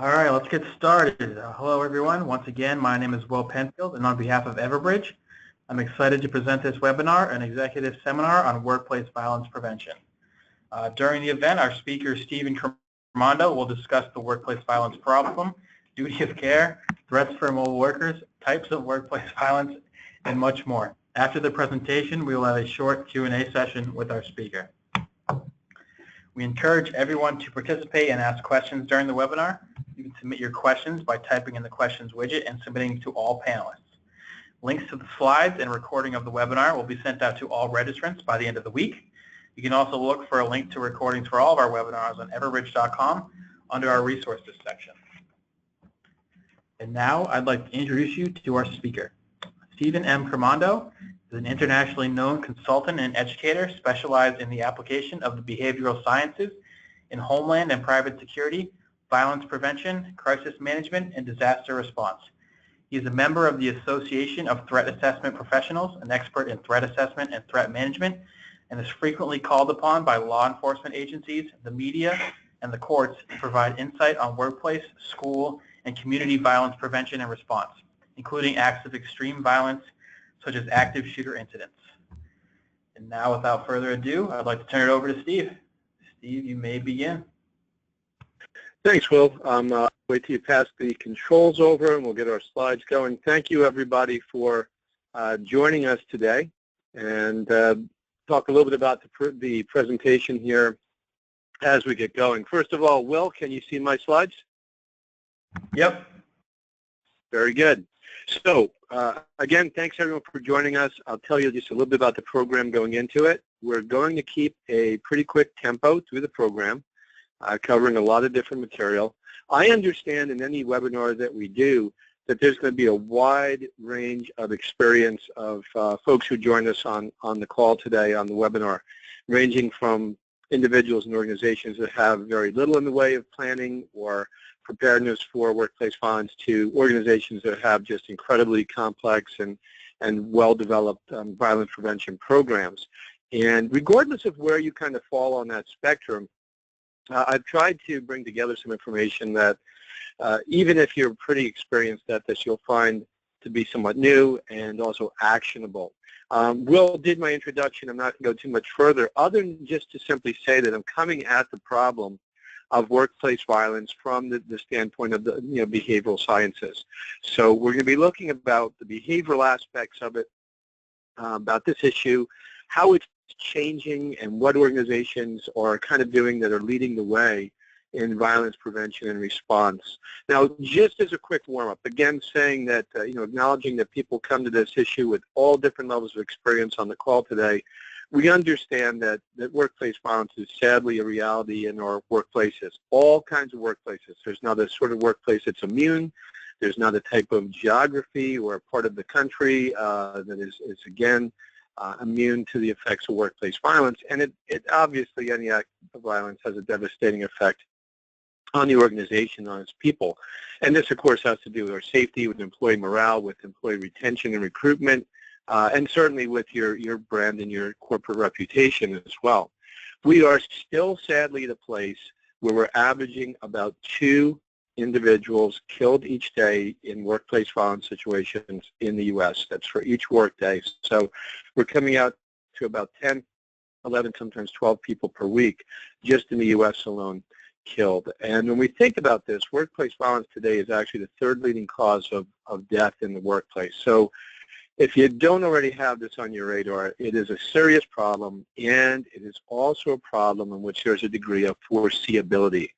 All right, let's get started. Hello, everyone. Once again, my name is Will Penfield, and on behalf of Everbridge, I'm excited to present this webinar, an executive seminar on workplace violence prevention. During the event, our speaker, Stephen Crimando, will discuss the workplace violence problem, duty of care, threats for mobile workers, types of workplace violence, and much more. After the presentation, we will have a short Q&A session with our speaker. We encourage everyone to participate and ask questions during the webinar. You can submit your questions by typing in the questions widget and submitting to all panelists. Links to the slides and recording of the webinar will be sent out to all registrants by the end of the week. You can also look for a link to recordings for all of our webinars on everbridge.com under our resources section. And now I'd like to introduce you to our speaker. Stephen M. Crimando is an internationally known consultant and educator specialized in the application of the behavioral sciences in homeland and private security, violence prevention, crisis management, and disaster response. He is a member of the Association of Threat Assessment Professionals, an expert in threat assessment and threat management, and is frequently called upon by law enforcement agencies, the media, and the courts to provide insight on workplace, school, and community violence prevention and response, including acts of extreme violence such as active shooter incidents. And now, without further ado, I'd like to turn it over to Steve. Steve, you may begin. Thanks, Will. Wait till you pass the controls over and we'll get our slides going. Thank you, everybody, for joining us today and talk a little bit about the presentation here as we get going. First of all, Will, can you see my slides? Yep. Very good. So, again, thanks, everyone, for joining us. I'll tell you just a little bit about the program going into it. We're going to keep a pretty quick tempo through the program, covering a lot of different material. I understand in any webinar that we do that there's going to be a wide range of experience of folks who join us on the call today on the webinar, ranging from individuals and organizations that have very little in the way of planning or preparedness for workplace violence to organizations that have just incredibly complex and well-developed violence prevention programs. And regardless of where you kind of fall on that spectrum, I've tried to bring together some information that even if you're pretty experienced at this, you'll find to be somewhat new and also actionable. Will did my introduction. I'm not going to go too much further other than just to simply say that I'm coming at the problem of workplace violence from the standpoint of the behavioral sciences. So we're going to be looking about the behavioral aspects of it, about this issue, how it's changing, and what organizations are kind of doing that are leading the way in violence prevention and response. Now, just as a quick warm-up, again saying that, acknowledging that people come to this issue with all different levels of experience on the call today, we understand that workplace violence is sadly a reality in our workplaces, all kinds of workplaces. There's not a sort of workplace that's immune. There's not a type of geography or part of the country that is again, immune to the effects of workplace violence. And it obviously, any act of violence has a devastating effect on the organization, on its people. And this, of course, has to do with our safety, with employee morale, with employee retention and recruitment, and certainly with your brand and your corporate reputation as well. We are still sadly at a place where we're averaging about 2 individuals killed each day in workplace violence situations in the U.S. That's for each workday. So we're coming out to about 10, 11, sometimes 12 people per week just in the U.S. alone killed. And when we think about this, workplace violence today is actually the 3rd leading cause of death in the workplace. So if you don't already have this on your radar, it is a serious problem, and it is also a problem in which there's a degree of foreseeability.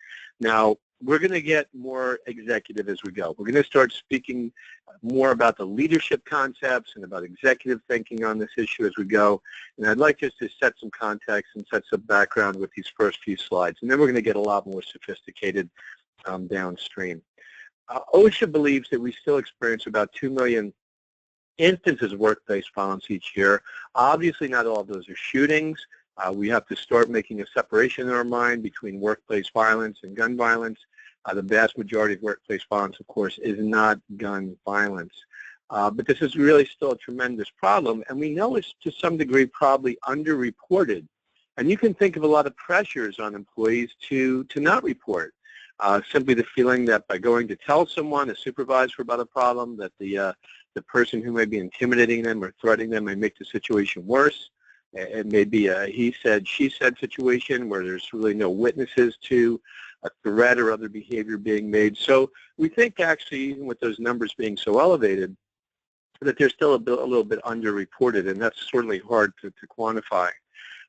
Now, we're going to get more executive as we go. We're going to start speaking more about the leadership concepts and about executive thinking on this issue as we go. And I'd like just to set some context and set some background with these first few slides. And then we're going to get a lot more sophisticated downstream. OSHA believes that we still experience about 2 million instances of workplace violence each year. Obviously, not all of those are shootings. We have to start making a separation in our mind between workplace violence and gun violence. The vast majority of workplace violence, of course, is not gun violence. But this is really still a tremendous problem, and we know it's to some degree probably underreported. And you can think of a lot of pressures on employees to not report. Simply the feeling that by going to tell someone, a supervisor, about a problem, that the person who may be intimidating them or threatening them may make the situation worse. It may be a he said, she said situation where there's really no witnesses to a threat or other behavior being made. So we think actually, even with those numbers being so elevated, that they're still a little bit underreported, and that's certainly hard to quantify.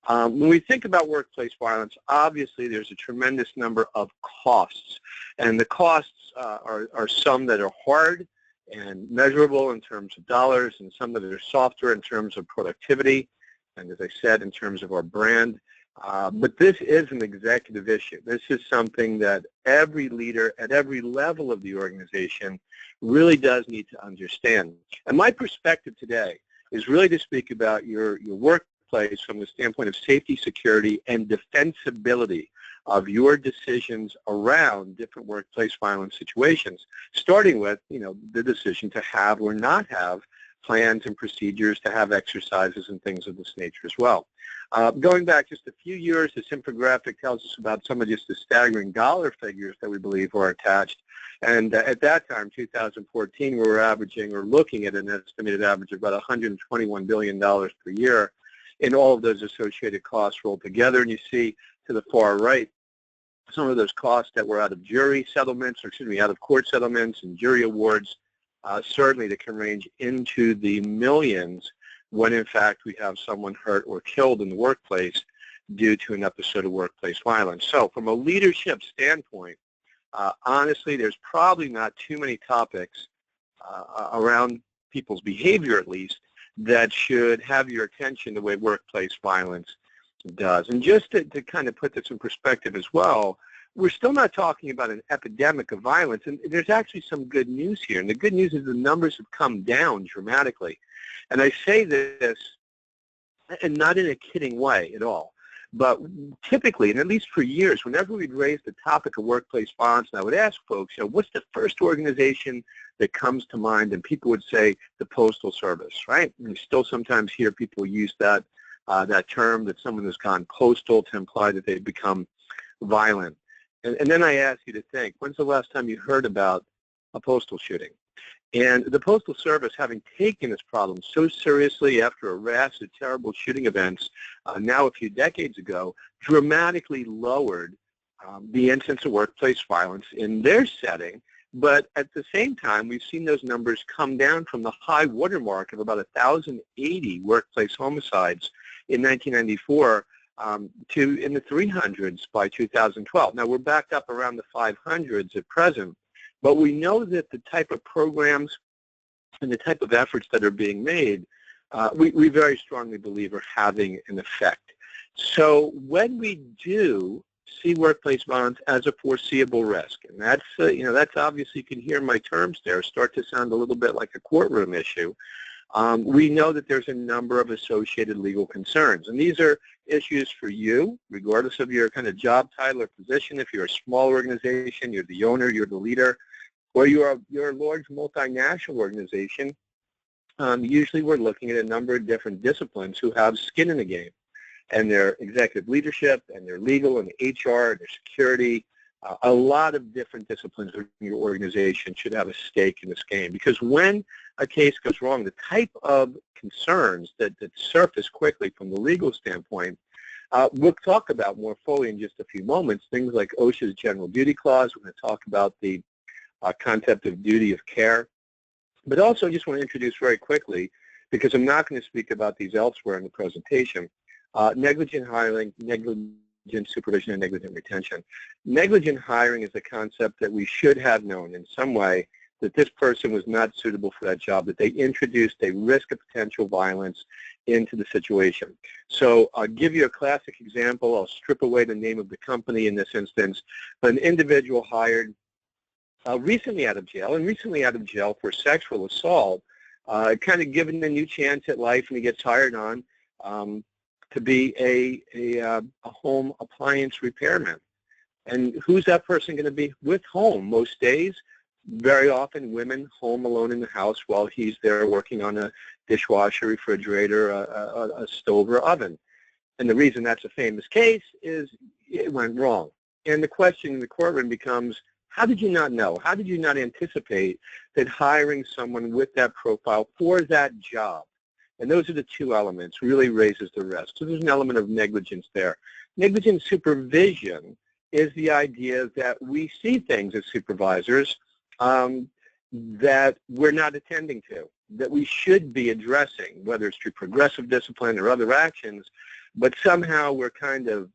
When we think about workplace violence, obviously there's a tremendous number of costs, and the costs are some that are hard and measurable in terms of dollars, and some that are softer in terms of productivity, and as I said, in terms of our brand. But this is an executive issue. This is something that every leader at every level of the organization really does need to understand. And my perspective today is really to speak about your workplace from the standpoint of safety, security, and defensibility of your decisions around different workplace violence situations, starting with, the decision to have or not have plans and procedures, to have exercises and things of this nature as well. Going back just a few years, this infographic tells us about some of just the staggering dollar figures that we believe are attached. And at that time, 2014, we were averaging or looking at an estimated average of about $121 billion per year in all of those associated costs rolled together. And you see to the far right some of those costs that were out of jury settlements, out of court settlements and jury awards, certainly that can range into the millions when in fact we have someone hurt or killed in the workplace due to an episode of workplace violence. So from a leadership standpoint, honestly, there's probably not too many topics around people's behavior, at least, that should have your attention the way workplace violence does. And just to kind of put this in perspective as well, we're still not talking about an epidemic of violence, and there's actually some good news here. And the good news is the numbers have come down dramatically. And I say this, and not in a kidding way at all, but typically, and at least for years, whenever we'd raise the topic of workplace violence, and I would ask folks, what's the first organization that comes to mind? And people would say the Postal Service, right? And we still sometimes hear people use that term, that someone has gone postal, to imply that they've become violent. And then I ask you to think, when's the last time you heard about a postal shooting? And the Postal Service, having taken this problem so seriously after a rash of terrible shooting events now a few decades ago, dramatically lowered the incidence of workplace violence in their setting. But at the same time, we've seen those numbers come down from the high watermark of about 1,080 workplace homicides in 1994 to in the 300s by 2012. Now, we're back up around the 500s at present, but we know that the type of programs and the type of efforts that are being made, we very strongly believe are having an effect. So when we do see workplace violence as a foreseeable risk, and that's, that's obviously, you can hear my terms there start to sound a little bit like a courtroom issue. We know that there's a number of associated legal concerns, and these are issues for you, regardless of your kind of job title or position. If you're a small organization, you're the owner, you're the leader, or you're a large multinational organization, usually we're looking at a number of different disciplines who have skin in the game, and their executive leadership, and their legal and HR, their security. A lot of different disciplines in your organization should have a stake in this game, because when a case goes wrong, the type of concerns that surface quickly from the legal standpoint, we'll talk about more fully in just a few moments, things like OSHA's general duty clause. We're going to talk about the concept of duty of care. But also I just want to introduce very quickly, because I'm not going to speak about these elsewhere in the presentation, negligent hiring, negligent supervision, and negligent retention. Negligent hiring is a concept that we should have known in some way that this person was not suitable for that job, that they introduced a risk of potential violence into the situation. So I'll give you a classic example. I'll strip away the name of the company in this instance. An individual hired recently out of jail for sexual assault, kind of given a new chance at life, and he gets hired on to be a home appliance repairman. And who's that person going to be with home most days? Very often women home alone in the house while he's there working on a dishwasher, refrigerator, a stove or oven. And the reason that's a famous case is it went wrong. And the question in the courtroom becomes, how did you not know? How did you not anticipate that hiring someone with that profile for that job? And those are the two elements, really raises the risk. So there's an element of negligence there. Negligent supervision is the idea that we see things as supervisors that we're not attending to, that we should be addressing, whether it's through progressive discipline or other actions, but somehow we're kind of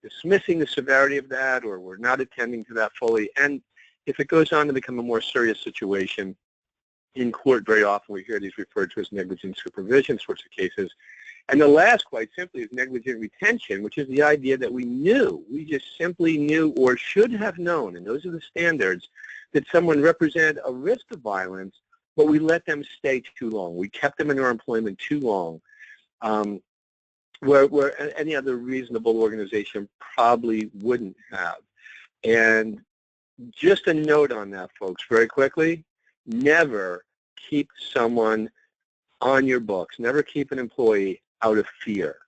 dismissing the severity of that, or we're not attending to that fully. And if it goes on to become a more serious situation, in court very often we hear these referred to as negligent supervision sorts of cases. And the last, quite simply, is negligent retention, which is the idea that we just simply knew or should have known, and those are the standards, that someone represented a risk of violence, but we let them stay too long. We kept them in our employment too long, where any other reasonable organization probably wouldn't have. And just a note on that, folks, very quickly, never keep someone on your books, never keep an employee out of fear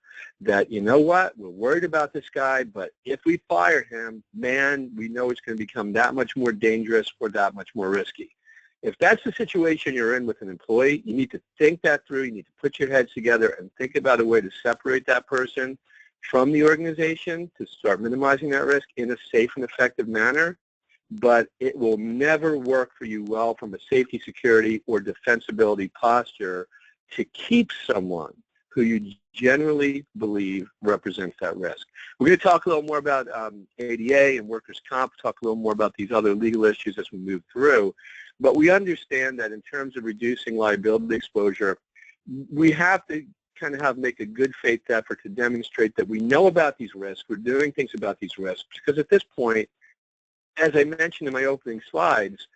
that, you know what, we're worried about this guy, but if we fire him, man, we know it's going to become that much more dangerous or that much more risky. If that's the situation you're in with an employee, you need to think that through. You need to put your heads together and think about a way to separate that person from the organization to start minimizing that risk in a safe and effective manner. But it will never work for you well from a safety, security, or defensibility posture to keep someone who you generally believe represents that risk. We're going to talk a little more about ADA and workers' comp, talk a little more about these other legal issues as we move through. But we understand that in terms of reducing liability exposure, we have to kind of make a good faith effort to demonstrate that we know about these risks, we're doing things about these risks, because at this point, as I mentioned in my opening slides,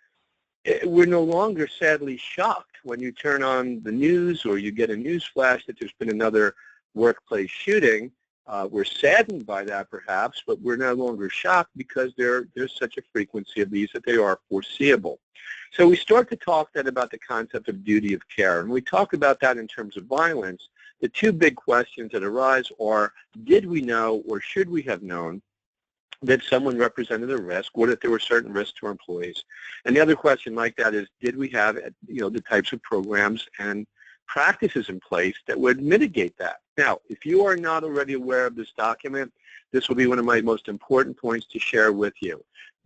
we're no longer sadly shocked when you turn on the news or you get a news flash that there's been another workplace shooting. We're saddened by that perhaps, but we're no longer shocked because there's such a frequency of these that they are foreseeable. So we start to talk then about the concept of duty of care. And we talk about that in terms of violence. The two big questions that arise are, did we know or should we have known that someone represented a risk, or that there were certain risks to our employees? And the other question like that is, did we have the types of programs and practices in place that would mitigate that? Now, if you are not already aware of this document, this will be one of my most important points to share with you.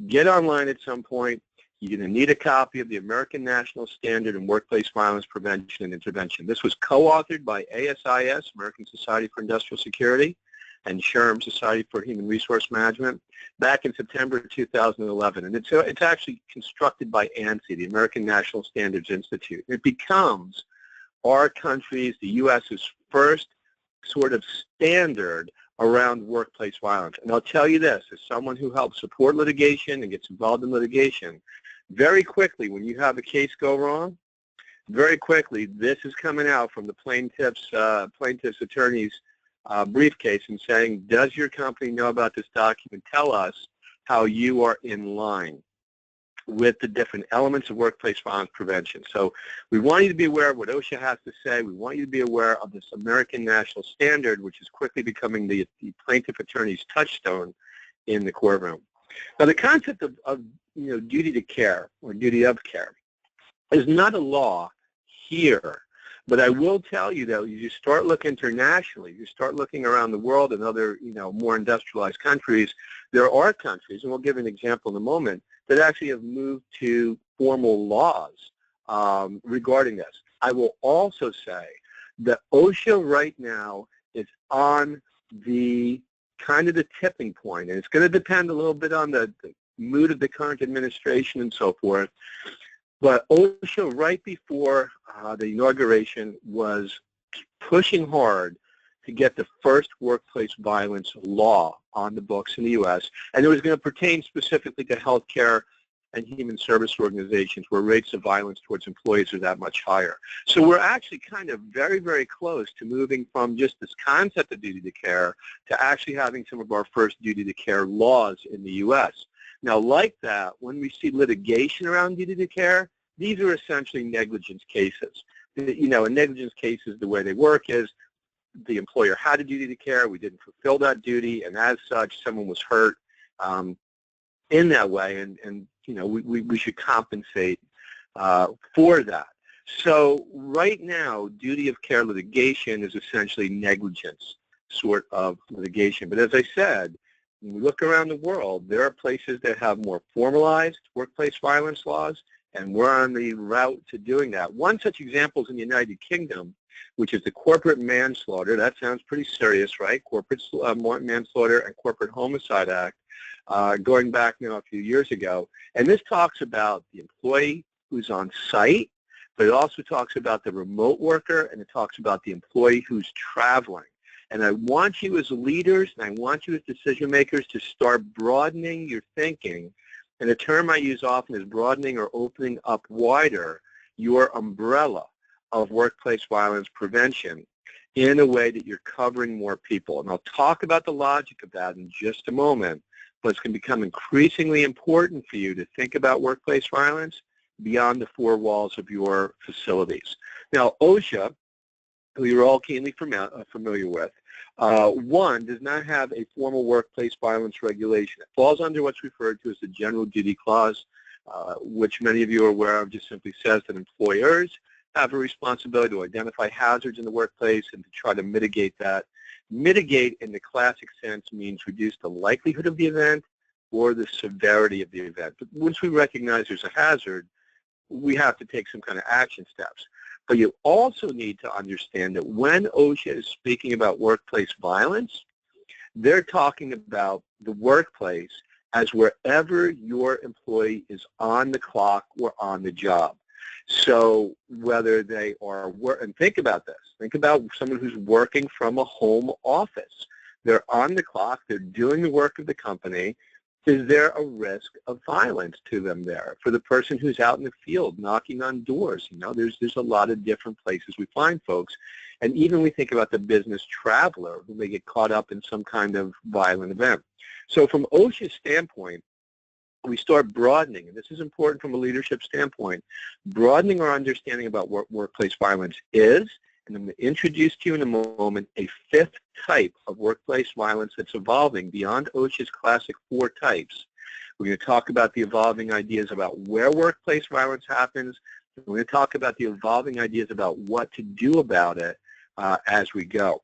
Get online at some point. You're going to need a copy of the American National Standard in Workplace Violence Prevention and Intervention. This was co-authored by ASIS, American Society for Industrial Security, and SHRM, Society for Human Resource Management, back in September 2011. And it's actually constructed by ANSI, the American National Standards Institute. It becomes our country's, the U.S.'s first sort of standard around workplace violence. And I'll tell you this, as someone who helps support litigation and gets involved in litigation, very quickly when you have a case go wrong, very quickly this is coming out from the plaintiff's attorney's briefcase and saying, does your company know about this document? Tell us how you are in line with the different elements of workplace violence prevention. So we want you to be aware of what OSHA has to say. We want you to be aware of this American National Standard, which is quickly becoming the plaintiff attorney's touchstone in the courtroom. Now, the concept of duty to care or duty of care is not a law here. But I will tell you, though, you start looking internationally, you start looking around the world and other, more industrialized countries, there are countries, and we'll give an example in a moment, that actually have moved to formal laws regarding this. I will also say that OSHA right now is on the kind of the tipping point, and it's going to depend a little bit on the mood of the current administration and so forth. But OSHA, right before the inauguration, was pushing hard to get the first workplace violence law on the books in the U.S., and it was going to pertain specifically to healthcare and human service organizations where rates of violence towards employees are that much higher. So we're actually kind of very, very close to moving from just this concept of duty to care to actually having some of our first duty to care laws in the U.S. Now, like that, when we see litigation around duty to care, these are essentially negligence cases. In negligence cases, the way they work is the employer had a duty to care, we didn't fulfill that duty, and as such, someone was hurt, in that way, and you know, we should compensate for that. So right now, duty of care litigation is essentially negligence sort of litigation. But as I said, when we look around the world, there are places that have more formalized workplace violence laws, and we're on the route to doing that. One such example is in the United Kingdom, which is the corporate manslaughter. That sounds pretty serious, right? Corporate manslaughter and corporate homicide act, going back now a few years ago. And this talks about the employee who's on site, but it also talks about the remote worker, and it talks about the employee who's traveling. And I want you as leaders, and I want you as decision makers to start broadening your thinking. And the term I use often is broadening or opening up wider your umbrella of workplace violence prevention in a way that you're covering more people. And I'll talk about the logic of that in just a moment, but it's going to become increasingly important for you to think about workplace violence beyond the four walls of your facilities. Now, OSHA, who you're all keenly familiar with, one, does not have a formal workplace violence regulation. It falls under what's referred to as the general duty clause, which many of you are aware of. Just simply says that employers have a responsibility to identify hazards in the workplace and to try to mitigate that. Mitigate in the classic sense means reduce the likelihood of the event or the severity of the event. But once we recognize there's a hazard, we have to take some kind of action steps. But you also need to understand that when OSHA is speaking about workplace violence, they're talking about the workplace as wherever your employee is on the clock or on the job. So whether they are, and think about this, think about someone who's working from a home office. They're on the clock, they're doing the work of the company. Is there a risk of violence to them there? For the person who's out in the field knocking on doors, you know, there's a lot of different places we find folks. And even we think about the business traveler who may get caught up in some kind of violent event. So from OSHA's standpoint, we start broadening, and this is important from a leadership standpoint, broadening our understanding about what workplace violence is, and I'm going to introduce to you in a moment a fifth type of workplace violence that's evolving beyond OSHA's classic 4 types. We're going to talk about the evolving ideas about where workplace violence happens. We're going to talk about the evolving ideas about what to do about it as we go.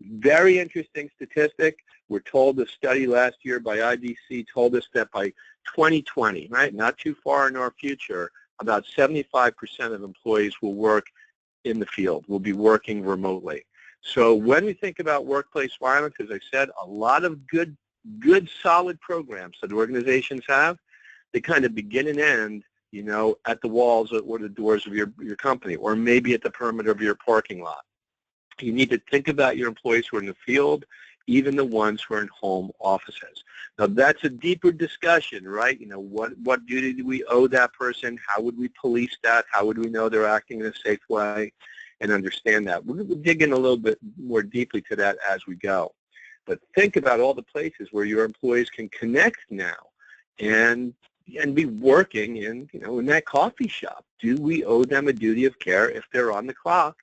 Very interesting statistic. We're told a study last year by IDC told us that by 2020, right, not too far in our future, about 75% of employees will work in the field, will be working remotely. So when we think about workplace violence, as I said, a lot of good solid programs that organizations have, they kind of begin and end, you know, at the walls or the doors of your company, or maybe at the perimeter of your parking lot. You need to think about your employees who are in the field, even the ones who are in home offices. Now that's a deeper discussion, right? You know, what duty do we owe that person? How would we police that? How would we know they're acting in a safe way and understand that? We're going to dig in a little bit more deeply to that as we go. But think about all the places where your employees can connect now and be working in, you know, in that coffee shop. Do we owe them a duty of care if they're on the clock?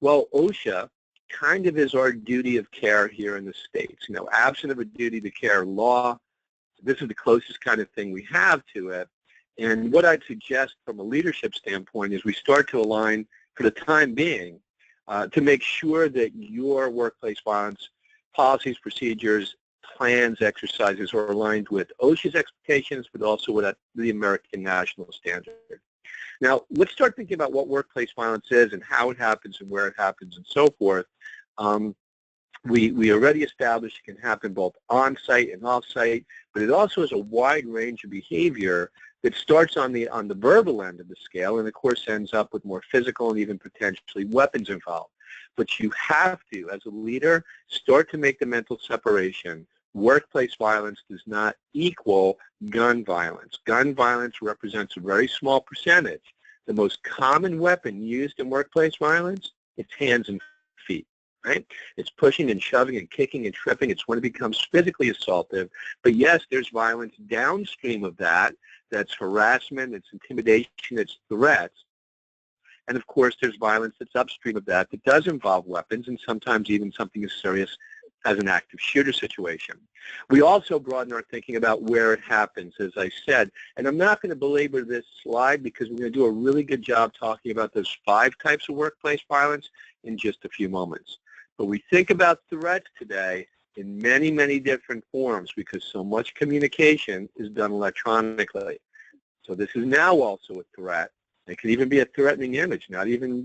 Well, OSHA kind of is our duty of care here in the States. You know, absent of a duty to care law, this is the closest kind of thing we have to it. And what I'd suggest from a leadership standpoint is we start to align, for the time being, to make sure that your workplace violence policies, procedures, plans, exercises are aligned with OSHA's expectations, but also with the American national standard. Now, let's start thinking about what workplace violence is and how it happens and where it happens and so forth. We already established it can happen both on-site and off-site, but it also has a wide range of behavior that starts on the verbal end of the scale and, of course, ends up with more physical and even potentially weapons involved. But you have to, as a leader, start to make the mental separation. Workplace violence does not equal gun violence. Gun violence represents a very small percentage. The most common weapon used in workplace violence is hands and feet, right? It's pushing and shoving and kicking and tripping. It's when it becomes physically assaultive. But yes, there's violence downstream of that. That's harassment, it's intimidation, it's threats. And of course, there's violence that's upstream of that that does involve weapons and sometimes even something as serious as an active shooter situation. We also broaden our thinking about where it happens, as I said. And I'm not going to belabor this slide because we're going to do a really good job talking about those 5 types of workplace violence in just a few moments. But we think about threats today in many, many different forms because so much communication is done electronically. So this is now also a threat. It could even be a threatening image, not even,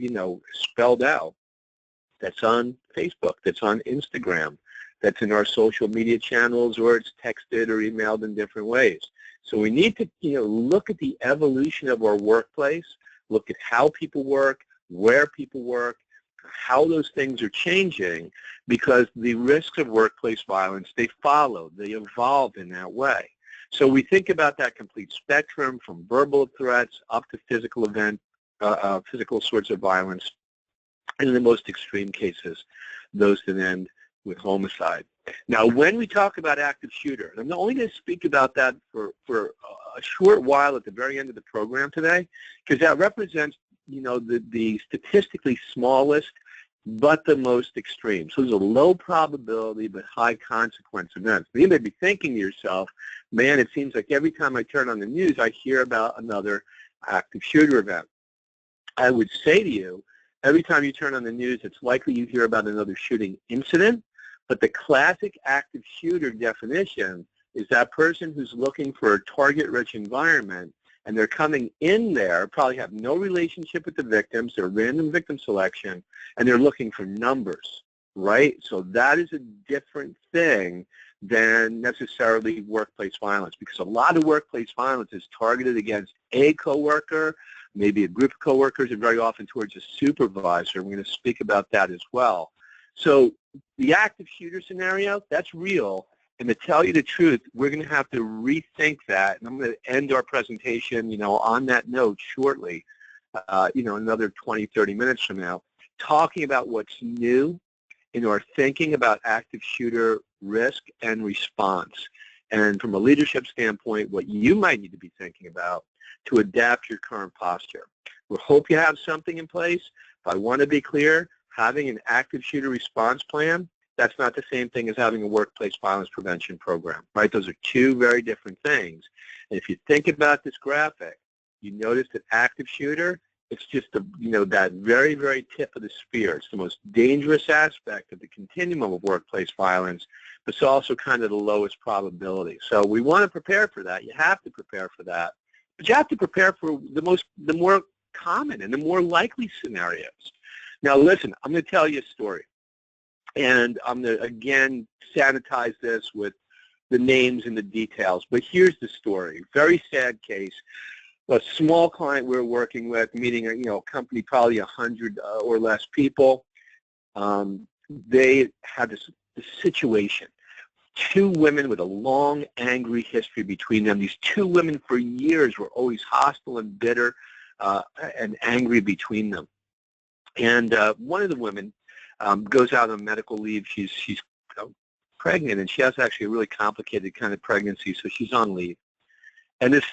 spelled out. That's on Facebook, that's on Instagram, that's in our social media channels, or it's texted or emailed in different ways. So we need to, look at the evolution of our workplace, look at how people work, where people work, how those things are changing, because the risks of workplace violence, they follow, they evolve in that way. So we think about that complete spectrum from verbal threats up to physical sorts of violence, and in the most extreme cases, those that end with homicide. Now, when we talk about active shooter, and I'm only going to speak about that for a short while at the very end of the program today, because that represents, the statistically smallest, but the most extreme. So there's a low probability but high consequence events. You may be thinking to yourself, man, it seems like every time I turn on the news, I hear about another active shooter event. I would say to you, every time you turn on the news, it's likely you hear about another shooting incident, but the classic active shooter definition is that person who's looking for a target-rich environment, and they're coming in there, probably have no relationship with the victims, they're random victim selection, and they're looking for numbers, right? So that is a different thing than necessarily workplace violence, because a lot of workplace violence is targeted against a coworker, maybe a group of coworkers, and very often towards a supervisor. We're going to speak about that as well. So the active shooter scenario, that's real. And to tell you the truth, we're going to have to rethink that. And I'm going to end our presentation, on that note shortly, another 20, 30 minutes from now, talking about what's new in our thinking about active shooter risk and response. And from a leadership standpoint, what you might need to be thinking about to adapt your current posture. We hope you have something in place. If I want to be clear, having an active shooter response plan, that's not the same thing as having a workplace violence prevention program, right? Those are 2 very different things. And if you think about this graphic, you notice that active shooter, it's just that very, very tip of the spear. It's the most dangerous aspect of the continuum of workplace violence, but it's also kind of the lowest probability. So we want to prepare for that. You have to prepare for that. But you have to prepare for the more common and the more likely scenarios. Now listen, I'm going to tell you a story. And I'm going to, again, sanitize this with the names and the details. But here's the story. Very sad case. A small client we're working with, meeting a company, probably 100 or less people. They had this situation. 2 women with a long, angry history between them. These 2 women for years were always hostile and bitter and angry between them. And one of the women goes out on medical leave. She's pregnant, and she has actually a really complicated kind of pregnancy, so she's on leave. And this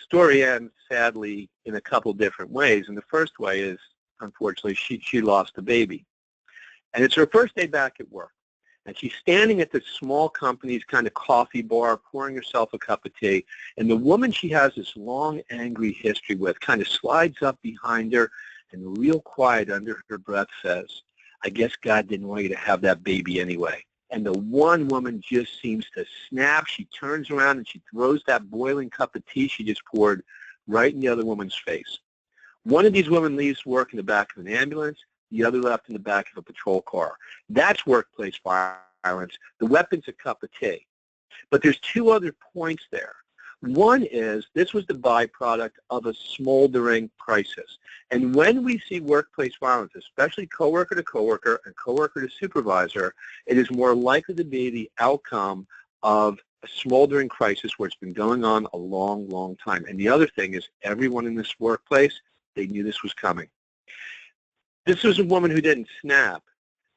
story ends, sadly, in a couple different ways. And the first way is, unfortunately, she lost a baby. And it's her first day back at work. And she's standing at this small company's kind of coffee bar, pouring herself a cup of tea. And the woman she has this long, angry history with kind of slides up behind her and real quiet under her breath says, I guess God didn't want you to have that baby anyway. And the one woman just seems to snap. She turns around and she throws that boiling cup of tea she just poured right in the other woman's face. One of these women leaves work in the back of an ambulance. The other left in the back of a patrol car. That's workplace violence. The weapon's a cup of tea. But there's 2 other points there. One is this was the byproduct of a smoldering crisis. And when we see workplace violence, especially coworker to coworker and coworker to supervisor, it is more likely to be the outcome of a smoldering crisis where it's been going on a long, long time. And the other thing is everyone in this workplace, they knew this was coming. This was a woman who didn't snap.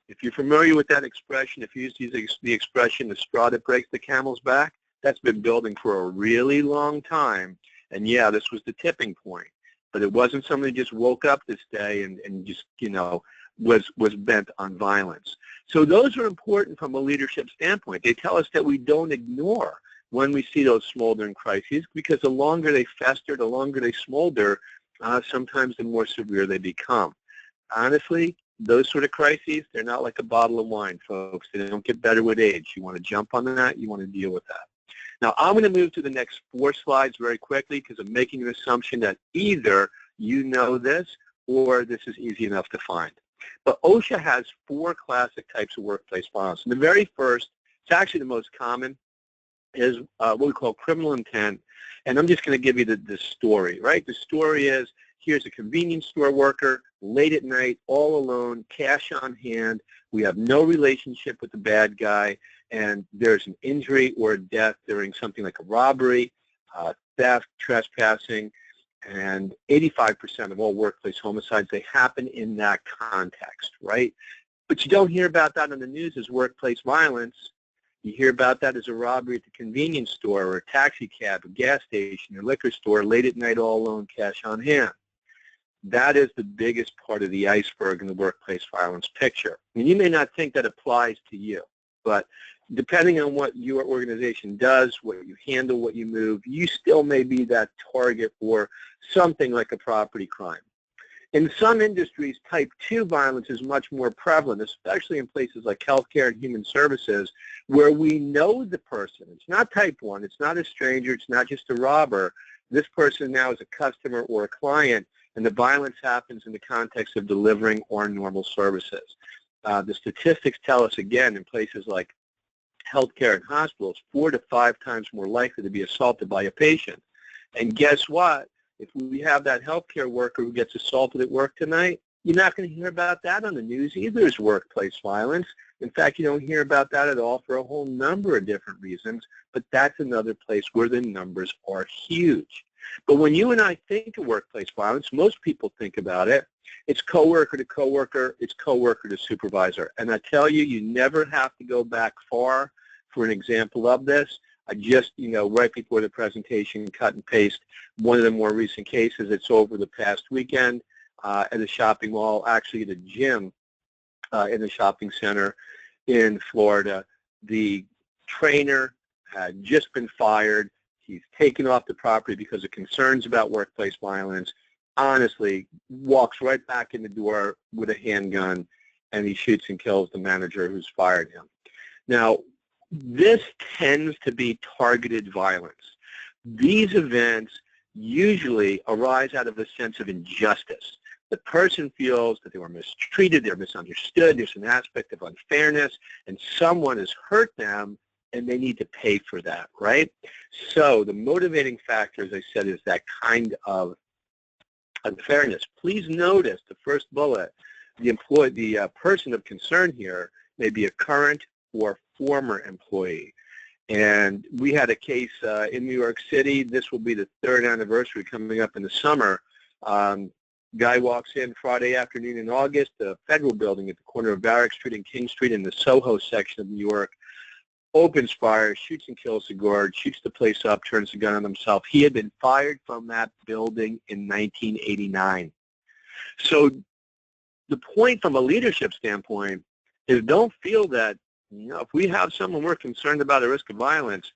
If you're familiar with that expression, if you use the expression, the straw that breaks the camel's back, that's been building for a really long time. And yeah, this was the tipping point. But it wasn't somebody who just woke up this day and just, was bent on violence. So those are important from a leadership standpoint. They tell us that we don't ignore when we see those smoldering crises, because the longer they fester, the longer they smolder, sometimes the more severe they become. Honestly, those sort of crises, they're not like a bottle of wine, folks. They don't get better with age. You want to jump on that, you want to deal with that. Now, I'm going to move to the next 4 slides very quickly because I'm making an assumption that either you know this or this is easy enough to find. But OSHA has 4 classic types of workplace violence. And the very first, it's actually the most common, is what we call criminal intent. And I'm just going to give you the story, right? The story is, here's a convenience store worker, late at night, all alone, cash on hand. We have no relationship with the bad guy, and there's an injury or a death during something like a robbery, theft, trespassing, and 85% of all workplace homicides, they happen in that context, right? But you don't hear about that on the news as workplace violence. You hear about that as a robbery at the convenience store or a taxi cab, a gas station, or liquor store, late at night, all alone, cash on hand. That is the biggest part of the iceberg in the workplace violence picture. And you may not think that applies to you, but depending on what your organization does, what you handle, what you move, you still may be that target for something like a property crime. In some industries, type 2 violence is much more prevalent, especially in places like healthcare and human services, where we know the person. It's not type 1. It's not a stranger. It's not just a robber. This person now is a customer or a client, and the violence happens in the context of delivering our normal services. The statistics tell us, again, in places like healthcare and hospitals, 4 to 5 times more likely to be assaulted by a patient. And guess what? If we have that healthcare worker who gets assaulted at work tonight, you're not going to hear about that on the news either as workplace violence. In fact, you don't hear about that at all for a whole number of different reasons, but that's another place where the numbers are huge. But when you and I think of workplace violence, most people think about it. It's coworker to coworker, it's coworker to supervisor. And I tell you, you never have to go back far for an example of this. I just, right before the presentation, cut and paste one of the more recent cases. It's over the past weekend at a shopping mall, actually at a gym in a shopping center in Florida. The trainer had just been fired. He's taken off the property because of concerns about workplace violence. Honestly, walks right back in the door with a handgun, and he shoots and kills the manager who's fired him. Now, this tends to be targeted violence. These events usually arise out of a sense of injustice. The person feels that they were mistreated, they're misunderstood, there's an aspect of unfairness, and someone has hurt them, and they need to pay for that, right? So the motivating factor, as I said, is that kind of unfairness. Please notice the first bullet, the person of concern here may be a current or former employee. And we had a case in New York City. This will be the 3rd anniversary coming up in the summer. Guy walks in Friday afternoon in August, the federal building at the corner of Barrack Street and King Street in the Soho section of New York, opens fire, shoots and kills the guard, shoots the place up, turns the gun on himself. He had been fired from that building in 1989. So the point from a leadership standpoint is don't feel that, if we have someone we're concerned about the risk of violence,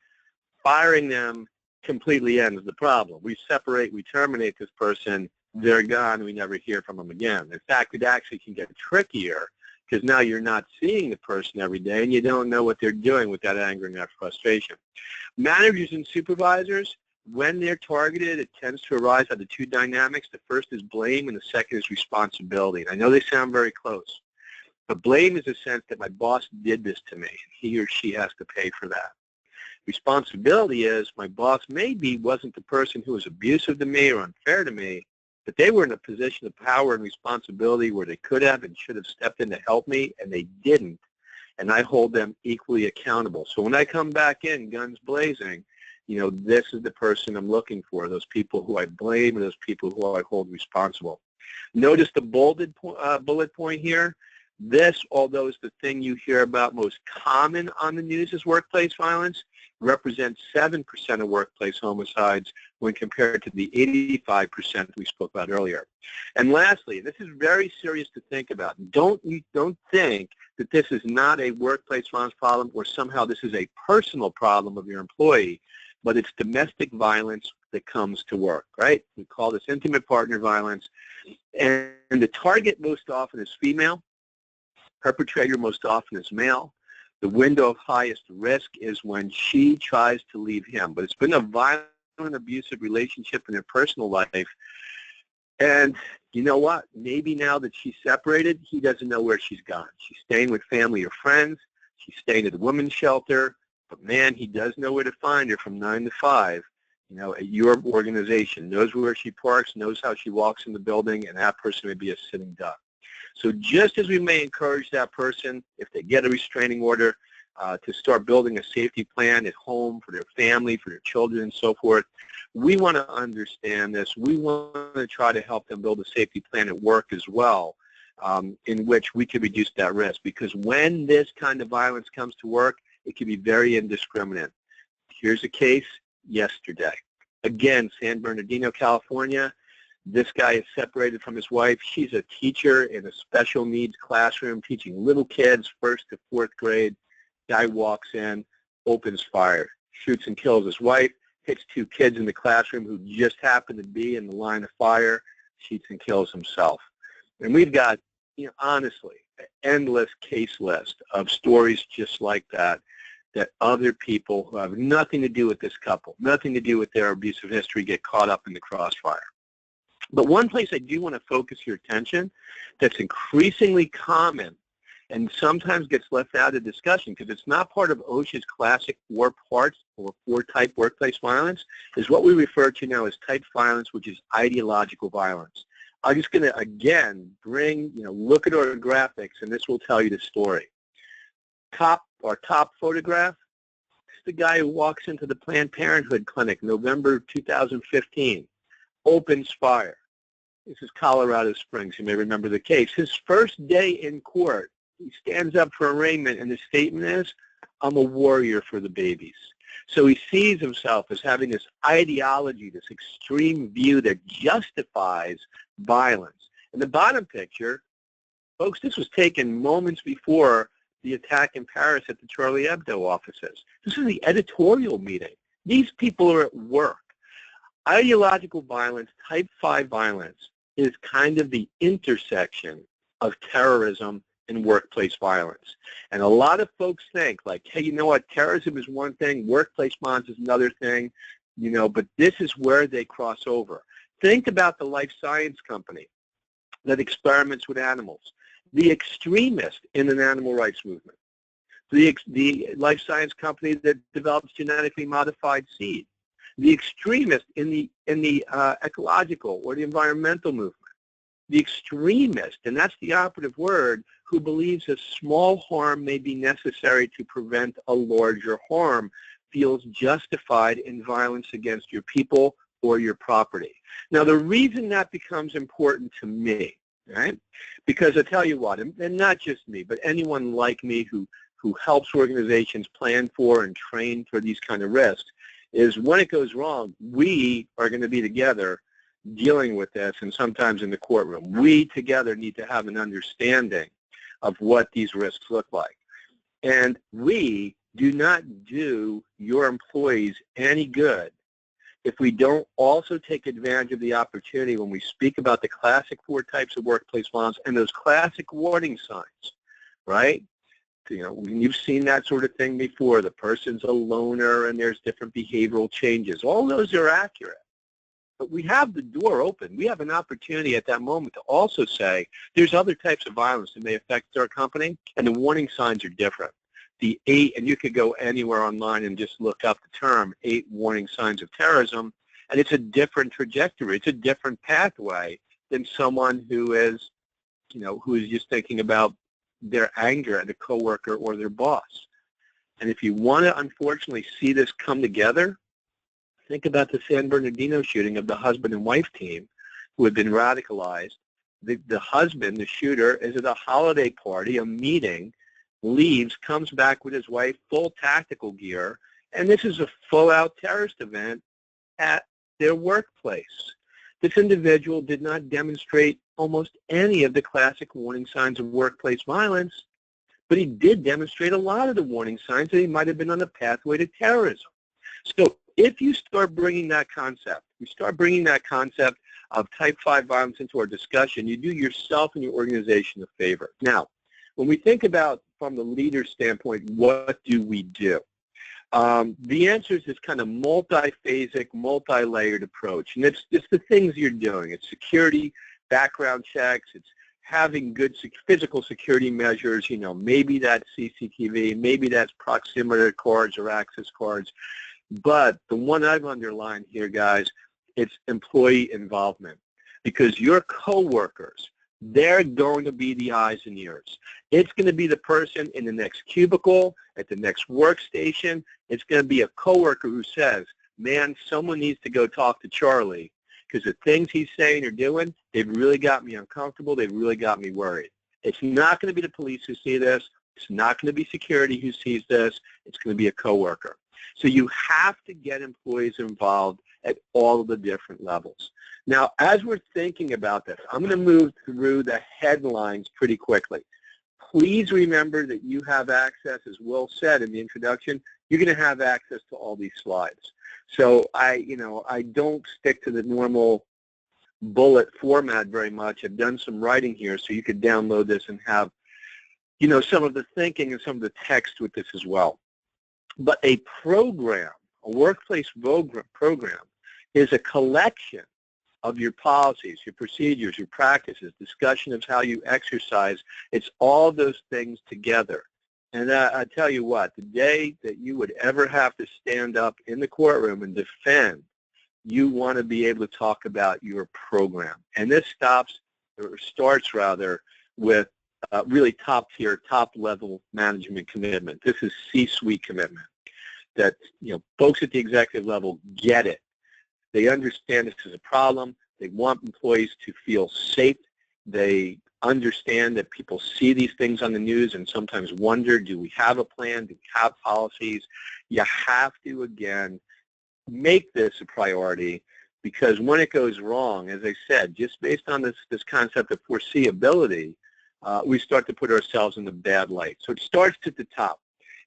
firing them completely ends the problem. We separate, we terminate this person, they're gone, we never hear from them again. In fact, it actually can get trickier because now you're not seeing the person every day and you don't know what they're doing with that anger and that frustration. Managers and supervisors, when they're targeted, it tends to arise out of 2 dynamics. The first is blame and the second is responsibility. And I know they sound very close, but blame is a sense that my boss did this to me and he or she has to pay for that. Responsibility is my boss maybe wasn't the person who was abusive to me or unfair to me, but they were in a position of power and responsibility where they could have and should have stepped in to help me, and they didn't, and I hold them equally accountable. So when I come back in, guns blazing, this is the person I'm looking for, those people who I blame and those people who I hold responsible. Notice the bolded bullet point here. This, although is the thing you hear about most common on the news as workplace violence, represents 7% of workplace homicides when compared to the 85% we spoke about earlier. And lastly, this is very serious to think about. Don't think that this is not a workplace violence problem or somehow this is a personal problem of your employee, but it's domestic violence that comes to work, right? We call this intimate partner violence. And the target most often is female. Perpetrator most often is male. The window of highest risk is when she tries to leave him. But it's been a violent, abusive relationship in their personal life. And you know what? Maybe now that she's separated, he doesn't know where she's gone. She's staying with family or friends. She's staying at the women's shelter. But, man, he does know where to find her from 9 to 5, at your organization, knows where she parks, knows how she walks in the building, and that person may be a sitting duck. So just as we may encourage that person, if they get a restraining order, to start building a safety plan at home for their family, for their children, and so forth, we want to understand this. We want to try to help them build a safety plan at work as well, in which we can reduce that risk. Because when this kind of violence comes to work, it can be very indiscriminate. Here's a case yesterday. Again, San Bernardino, California. This guy is separated from his wife. She's a teacher in a special needs classroom teaching little kids, 1st to 4th grade. Guy walks in, opens fire, shoots and kills his wife, hits 2 kids in the classroom who just happened to be in the line of fire, shoots and kills himself. And we've got, honestly, an endless case list of stories just like that other people who have nothing to do with this couple, nothing to do with their abusive history, get caught up in the crossfire. But one place I do want to focus your attention that's increasingly common and sometimes gets left out of discussion because it's not part of OSHA's classic 4 parts or 4-type workplace violence, is what we refer to now as type violence, which is ideological violence. I'm just going to, again, look at our graphics, and this will tell you the story. Our top photograph is the guy who walks into the Planned Parenthood clinic, November 2015, opens fire. This is Colorado Springs. You may remember the case. His first day in court, he stands up for arraignment, and the statement is, I'm a warrior for the babies. So he sees himself as having this ideology, this extreme view that justifies violence. In the bottom picture, folks, this was taken moments before the attack in Paris at the Charlie Hebdo offices. This is the editorial meeting. These people are at work. Ideological violence, type 5 violence, is kind of the intersection of terrorism and workplace violence. And a lot of folks think like, hey, you know what, terrorism is one thing, workplace violence is another thing, but this is where they cross over. Think about the life science company that experiments with animals, the extremist in an animal rights movement, the life science company that develops genetically modified seed, the extremist in the ecological or the environmental movement, the extremist, and that's the operative word, who believes a small harm may be necessary to prevent a larger harm, feels justified in violence against your people or your property. Now, the reason that becomes important to me, right, because I tell you what, and not just me, but anyone like me who helps organizations plan for and train for these kind of risks, is when it goes wrong, we are going to be together dealing with this, and sometimes in the courtroom. We together need to have an understanding of what these risks look like. And we do not do your employees any good if we don't also take advantage of the opportunity when we speak about the classic 4 types of workplace violence and those classic warning signs, right? You've seen that sort of thing before. The person's a loner and there's different behavioral changes. All those are accurate. But we have the door open. We have an opportunity at that moment to also say there's other types of violence that may affect our company, and the warning signs are different. The 8, and you could go anywhere online and just look up the term, 8 warning signs of terrorism, and it's a different trajectory. It's a different pathway than someone who is just thinking about their anger at a coworker or their boss. And if you want to, unfortunately, see this come together, think about the San Bernardino shooting of the husband and wife team who had been radicalized. The husband, the shooter, is at a holiday party, a meeting, leaves, comes back with his wife, full tactical gear, and this is a full-out terrorist event at their workplace. This individual did not demonstrate almost any of the classic warning signs of workplace violence, but he did demonstrate a lot of the warning signs that he might have been on the pathway to terrorism. So if you start bringing that concept, of type 5 violence into our discussion, you do yourself and your organization a favor. Now, when we think about from the leader standpoint, what do we do? The answer is this kind of multiphasic, multi-layered approach. And it's the things you're doing. It's security, background checks, it's having good physical security measures, maybe that's CCTV, maybe that's proximity cards or access cards. But the one I've underlined here, guys, it's employee involvement. Because your coworkers, they're going to be the eyes and ears. It's going to be the person in the next cubicle, at the next workstation. It's going to be a coworker who says, man, someone needs to go talk to Charlie because the things he's saying or doing, they've really got me uncomfortable. They've really got me worried. It's not going to be the police who see this. It's not going to be security who sees this. It's going to be a coworker. So you have to get employees involved at all of the different levels. Now, as we're thinking about this, I'm going to move through the headlines pretty quickly. Please remember that you have access, as Will said in the introduction, you're going to have access to all these slides. So I don't stick to the normal bullet format very much. I've done some writing here so you could download this and have, some of the thinking and some of the text with this as well. But a program, a workplace program, is a collection of your policies, your procedures, your practices, discussion of how you exercise. It's all those things together. And I tell you what, the day that you would ever have to stand up in the courtroom and defend, you want to be able to talk about your program. And this starts with really top-tier, top-level management commitment. This is C-suite commitment. That folks at the executive level get it. They understand this is a problem. They want employees to feel safe. They understand that people see these things on the news and sometimes wonder, do we have a plan? Do we have policies? You have to, again, make this a priority because when it goes wrong, as I said, just based on this concept of foreseeability, we start to put ourselves in the bad light. So it starts at the top.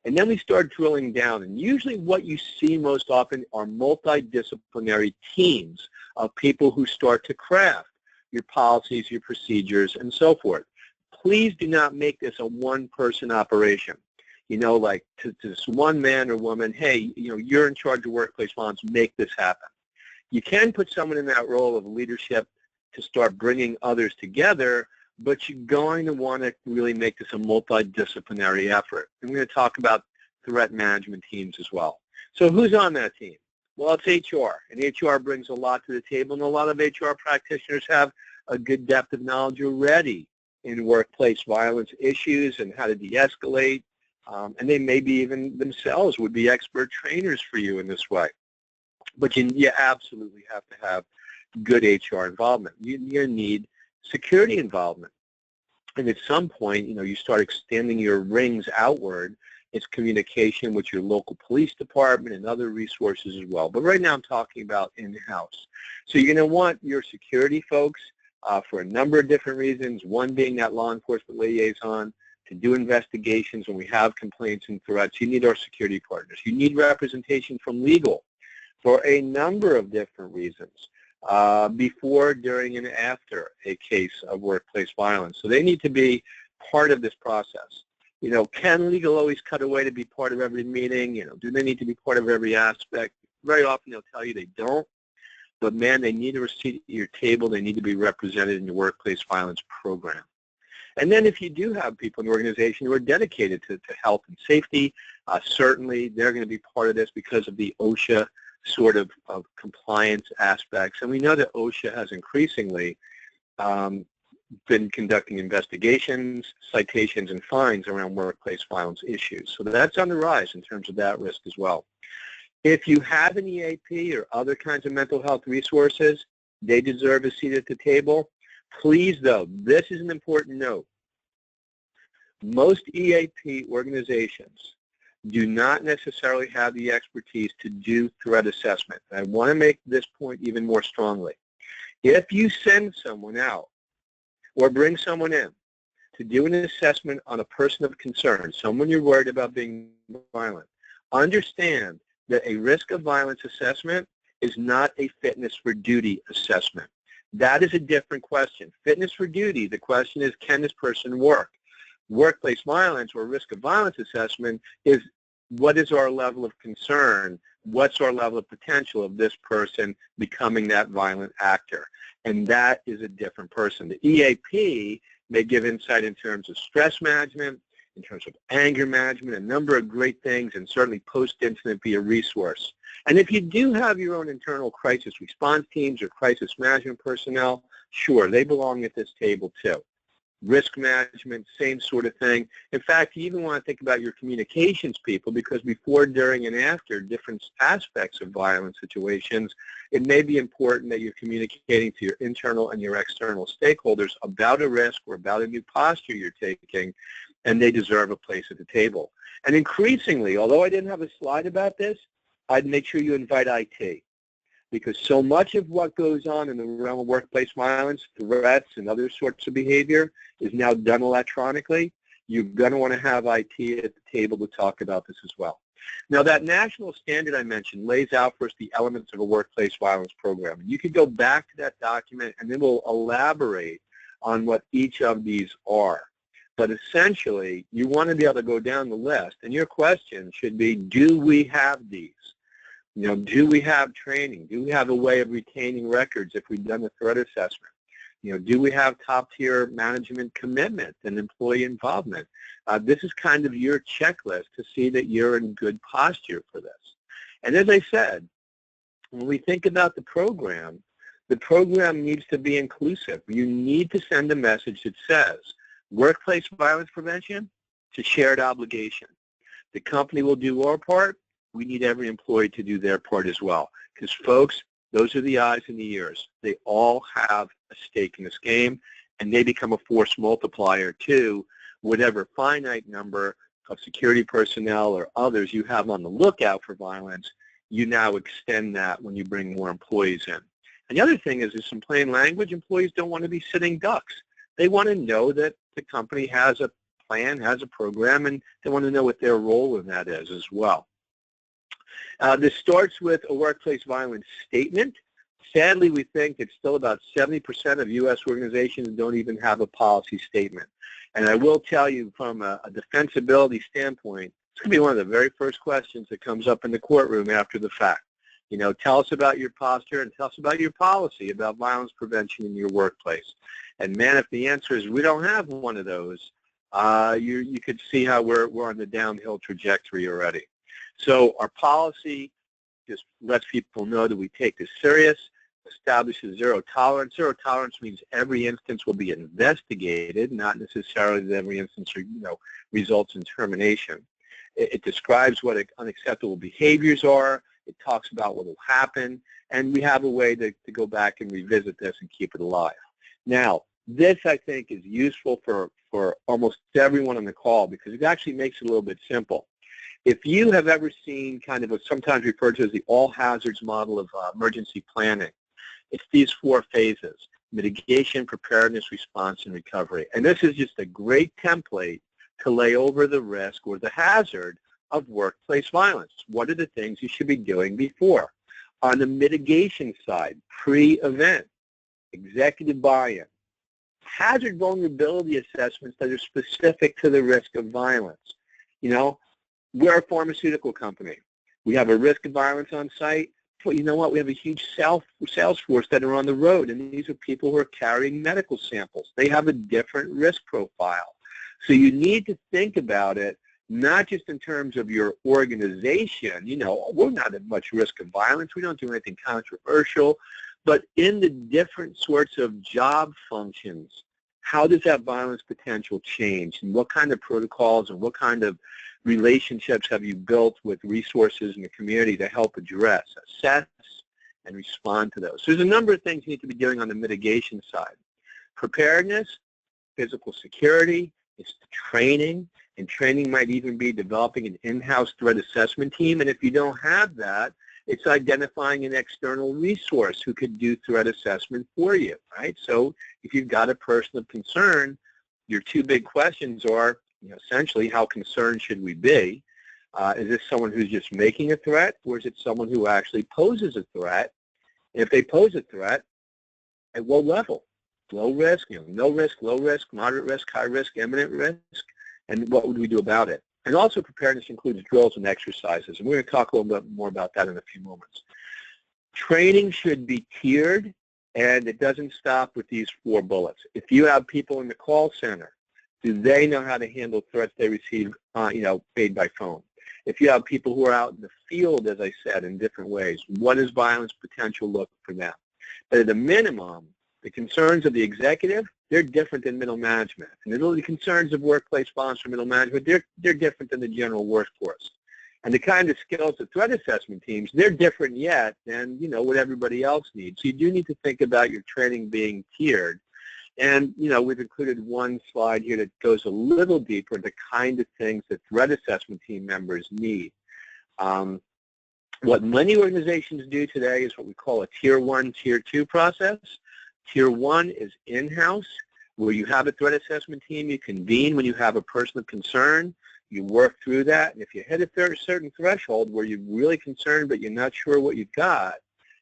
And then we start drilling down, and usually what you see most often are multidisciplinary teams of people who start to craft your policies, your procedures, and so forth. Please do not make this a one-person operation. Like to this one man or woman, hey, you're in charge of workplace violence, make this happen. You can put someone in that role of leadership to start bringing others together, but you're going to want to really make this a multidisciplinary effort. And we're going to talk about threat management teams as well. So who's on that team? Well, it's HR, and HR brings a lot to the table, and a lot of HR practitioners have a good depth of knowledge already in workplace violence issues and how to de-escalate, and they maybe even themselves would be expert trainers for you in this way. But you absolutely have to have good HR involvement. You need security involvement. And at some point, you start extending your rings outward. It's communication with your local police department and other resources as well. But right now I'm talking about in-house. So you're going to want your security folks for a number of different reasons, one being that law enforcement liaison to do investigations when we have complaints and threats. You need our security partners. You need representation from legal for a number of different reasons. Before, during, and after a case of workplace violence. So they need to be part of this process. Can legal always cut away to be part of every meeting? Do they need to be part of every aspect? Very often they'll tell you they don't. But, man, they need a receipt at your table. They need to be represented in your workplace violence program. And then if you do have people in the organization who are dedicated to health and safety, certainly they're going to be part of this because of the OSHA sort of compliance aspects. And we know that OSHA has increasingly been conducting investigations, citations, and fines around workplace violence issues. So that's on the rise in terms of that risk as well. If you have an EAP or other kinds of mental health resources, they deserve a seat at the table. Please, though, this is an important note. Most EAP organizations do not necessarily have the expertise to do threat assessment. I want to make this point even more strongly. If you send someone out or bring someone in to do an assessment on a person of concern, someone you're worried about being violent, understand that a risk of violence assessment is not a fitness for duty assessment. That is a different question. Fitness for duty, the question is, can this person work? Workplace violence or risk of violence assessment is, what is our level of concern? What's our level of potential of this person becoming that violent actor? And that is a different person. The EAP may give insight in terms of stress management, in terms of anger management, a number of great things, and certainly post-incident be a resource. And if you do have your own internal crisis response teams or crisis management personnel, sure, they belong at this table too. Risk management, same sort of thing. In fact, you even want to think about your communications people, because before, during, and after different aspects of violent situations, it may be important that you're communicating to your internal and your external stakeholders about a risk or about a new posture you're taking, and they deserve a place at the table. And increasingly, although I didn't have a slide about this, I'd make sure you invite IT, because so much of what goes on in the realm of workplace violence, threats, and other sorts of behavior is now done electronically. You're going to want to have IT at the table to talk about this as well. Now, that national standard I mentioned lays out for us the elements of a workplace violence program. And you could go back to that document, and then we'll elaborate on what each of these are. But essentially, you want to be able to go down the list, and your question should be, do we have these? You know, do we have training? Do we have a way of retaining records if we've done a threat assessment? You know, do we have top-tier management commitment and employee involvement? This is kind of your checklist to see that you're in good posture for this. And as I said, when we think about the program needs to be inclusive. You need to send a message that says, workplace violence prevention, it's a shared obligation. The company will do our part. We need every employee to do their part as well. Because, folks, those are the eyes and the ears. They all have a stake in this game, and they become a force multiplier to whatever finite number of security personnel or others you have on the lookout for violence. You now extend that when you bring more employees in. And the other thing is, in plain language, employees don't want to be sitting ducks. They want to know that the company has a plan, has a program, and they want to know what their role in that is as well. This starts with a workplace violence statement. Sadly, we think it's still about 70% of U.S. organizations don't even have a policy statement. And I will tell you, from a defensibility standpoint, it's going to be one of the very first questions that comes up in the courtroom after the fact. You know, tell us about your posture and tell us about your policy about violence prevention in your workplace. And man, if the answer is we don't have one of those, you could see how we're on the downhill trajectory already. So our policy just lets people know that we take this serious, establishes zero tolerance. Zero tolerance means every instance will be investigated, not necessarily that every instance results in termination. It describes what unacceptable behaviors are. It talks about what will happen, and we have a way to go back and revisit this and keep it alive. Now, this, I think, is useful for almost everyone on the call because it actually makes it a little bit simple. If you have ever seen kind of what's sometimes referred to as the all hazards model of emergency planning, it's these four phases: mitigation, preparedness, response, and recovery. And this is just a great template to lay over the risk or the hazard of workplace violence. What are the things you should be doing before? On the mitigation side, pre-event, executive buy-in, hazard vulnerability assessments that are specific to the risk of violence. You know, we're a pharmaceutical company. We have a risk of violence on site. But you know what? We have a huge sales force that are on the road, and these are people who are carrying medical samples. They have a different risk profile. So you need to think about it not just in terms of your organization. You know, we're not at much risk of violence. We don't do anything controversial. But in the different sorts of job functions, how does that violence potential change? And what kind of protocols and what kind of relationships have you built with resources in the community to help address, assess, and respond to those? So there's a number of things you need to be doing on the mitigation side. Preparedness, physical security, it's training, and training might even be developing an in-house threat assessment team. And if you don't have that, it's identifying an external resource who could do threat assessment for you, right? So if you've got a person of concern, your two big questions are, essentially, how concerned should we be? Is this someone who's just making a threat, or is it someone who actually poses a threat? If they pose a threat, at what level? Low risk, no risk, low risk, moderate risk, high risk, imminent risk, and what would we do about it? And also preparedness includes drills and exercises, and we're going to talk a little bit more about that in a few moments. Training should be tiered, and it doesn't stop with these 4 bullets. If you have people in the call center, do they know how to handle threats they receive, paid by phone? If you have people who are out in the field, as I said, in different ways, what does violence potential look for them? But at a minimum, the concerns of the executive, they're different than middle management. And the concerns of workplace violence for middle management, they're different than the general workforce. And the kind of skills of threat assessment teams, they're different yet than, what everybody else needs. So you do need to think about your training being tiered. And, we've included one slide here that goes a little deeper into the kind of things that threat assessment team members need. What many organizations do today is what we call a Tier 1, Tier 2 process. Tier 1 is in-house, where you have a threat assessment team. You convene when you have a person of concern. You work through that. And if you hit a certain threshold where you're really concerned but you're not sure what you've got,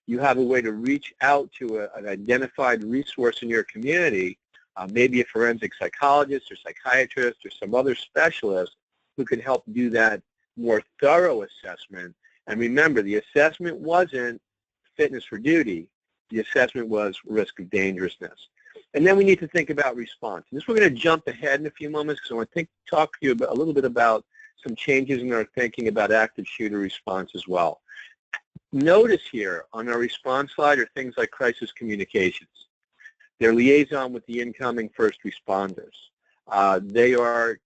you have a way to reach out to an identified resource in your community, maybe a forensic psychologist or psychiatrist or some other specialist who can help do that more thorough assessment. And remember, the assessment wasn't fitness for duty. The assessment was risk of dangerousness. And then we need to think about response. And this we're going to jump ahead in a few moments because I want to talk to you a little bit about some changes in our thinking about active shooter response as well. Notice here on our response slide are things like crisis communications. Their liaison with the incoming first responders. They are,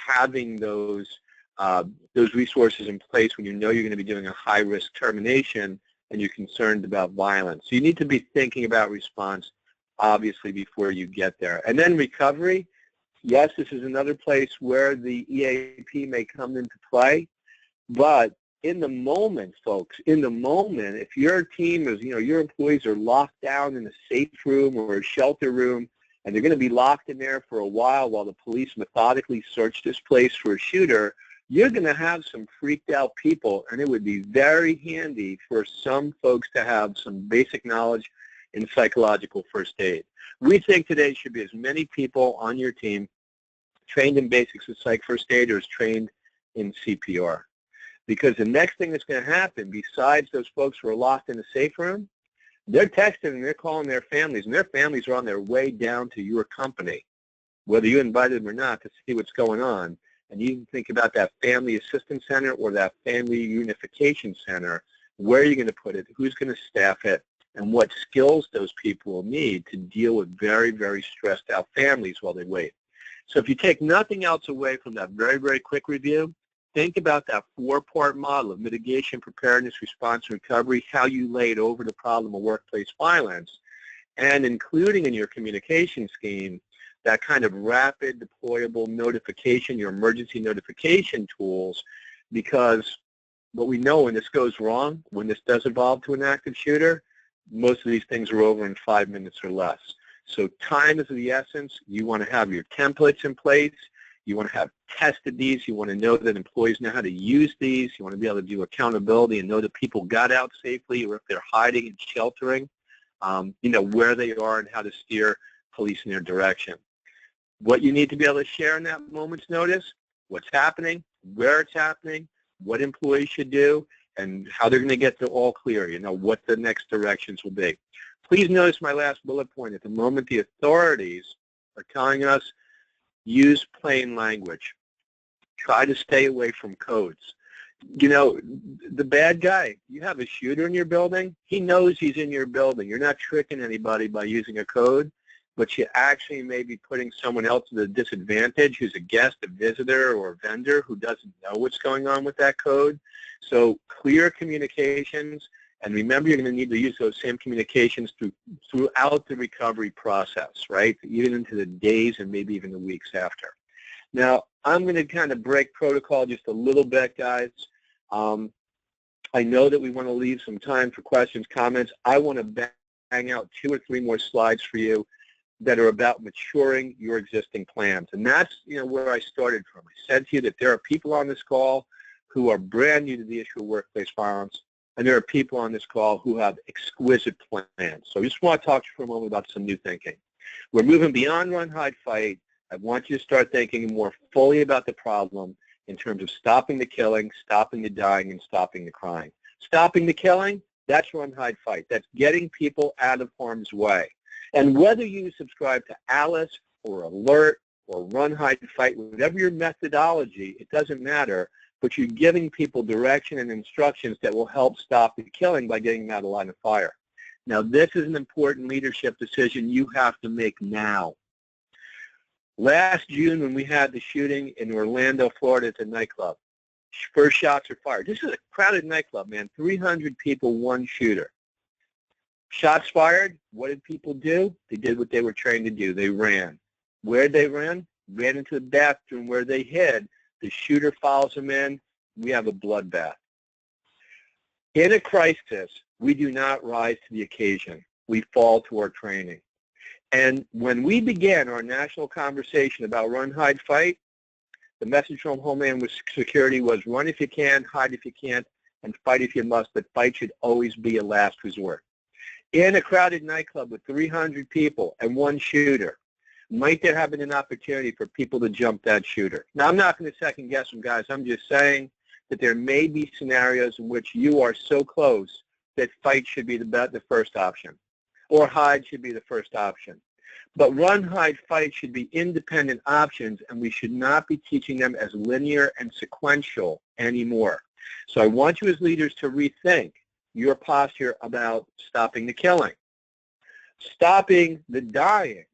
having those resources in place when you're going to be doing a high-risk termination and you're concerned about violence. So you need to be thinking about response, obviously, before you get there. And then recovery. Yes, this is another place where the EAP may come into play, but in the moment, folks, in the moment, if your team is, your employees are locked down in a safe room or a shelter room, and they're going to be locked in there for a while the police methodically search this place for a shooter, you're going to have some freaked out people, and it would be very handy for some folks to have some basic knowledge in psychological first aid. We think today should be as many people on your team trained in basics of psych first aid or as trained in CPR. Because the next thing that's going to happen, besides those folks who are locked in a safe room, they're texting and they're calling their families, and their families are on their way down to your company, whether you invited them or not, to see what's going on. And you can think about that family assistance center or that family unification center. Where are you going to put it? Who's going to staff it? And what skills those people will need to deal with very, very stressed out families while they wait. So if you take nothing else away from that very, very quick review, think about that 4-part model of mitigation, preparedness, response, and recovery, how you laid over the problem of workplace violence, and including in your communication scheme that kind of rapid deployable notification, your emergency notification tools, because what we know when this goes wrong, when this does evolve to an active shooter, most of these things are over in 5 minutes or less. So time is of the essence. You want to have your templates in place. You want to have tested these. You want to know that employees know how to use these. You want to be able to do accountability and know that people got out safely, or if they're hiding and sheltering, where they are and how to steer police in their direction. What you need to be able to share in that moment's notice, what's happening, where it's happening, what employees should do, and how they're going to get to all clear, what the next directions will be. Please notice my last bullet point. At the moment, the authorities are telling us use plain language. Try to stay away from codes. The bad guy, you have a shooter in your building, he knows he's in your building. You're not tricking anybody by using a code, but you actually may be putting someone else at a disadvantage who's a guest, a visitor, or a vendor who doesn't know what's going on with that code. So clear communications, and remember you're going to need to use those same communications throughout the recovery process, right? Even into the days and maybe even the weeks after. Now, I'm going to kind of break protocol just a little bit, guys. I know that we want to leave some time for questions, comments. I want to bang out 2 or 3 more slides for you. that are about maturing your existing plans. And that's, where I started from. I said to you that there are people on this call who are brand new to the issue of workplace violence, and there are people on this call who have exquisite plans. So I just want to talk to you for a moment about some new thinking. We're moving beyond run, hide, fight. I want you to start thinking more fully about the problem in terms of stopping the killing, stopping the dying, and stopping the crying. Stopping the killing, that's run, hide, fight. That's getting people out of harm's way. And whether you subscribe to ALICE or ALERT or run, hide, fight, whatever your methodology, it doesn't matter, but you're giving people direction and instructions that will help stop the killing by getting them out of line of fire. Now, this is an important leadership decision you have to make now. Last June, when we had the shooting in Orlando, Florida at the nightclub, first shots are fired. This is a crowded nightclub, man. 300 people, one shooter. Shots fired. What did people do? They did what they were trained to do. They ran. Where they ran? Ran into the bathroom where they hid. The shooter follows them in. We have a bloodbath. In a crisis, we do not rise to the occasion. We fall to our training. And when we began our national conversation about run, hide, fight, the message from Homeland Security was run if you can, hide if you can't, and fight if you must, but fight should always be a last resort. In a crowded nightclub with 300 people and one shooter, might there have been an opportunity for people to jump that shooter? Now, I'm not going to second guess them, guys. I'm just saying that there may be scenarios in which you are so close that fight should be the first option, or hide should be the first option. But run, hide, fight should be independent options, and we should not be teaching them as linear and sequential anymore. So I want you as leaders to rethink your posture about stopping the killing. Stopping the dying